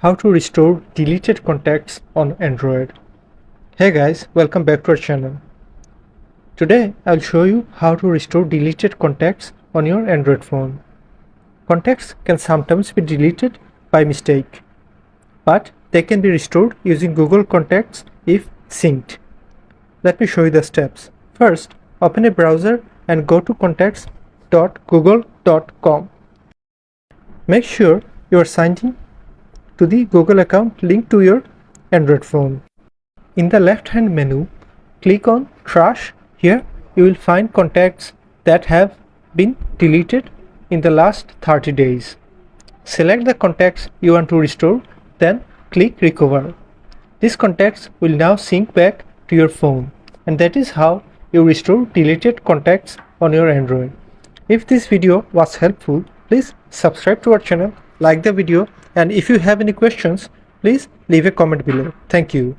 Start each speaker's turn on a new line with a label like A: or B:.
A: how to restore deleted contacts on Android. Hey guys, welcome back to our channel. Today I'll show you how to restore deleted contacts on your Android phone. Contacts can sometimes be deleted by mistake, but they can be restored using Google Contacts if synced. Let me show you the steps. First, open a browser and go to contacts.google.com. Make sure you are signed in to the Google account linked to your Android phone. In the left-hand menu, click on Trash. Here you will find contacts that have been deleted in the last 30 days. Select the contacts you want to restore, then click Recover. These contacts will now sync back to your phone, and that is how you restore deleted contacts on your Android. If this video was helpful, please subscribe to our channel, like the video, and if you have any questions, please leave a comment below. Thank you.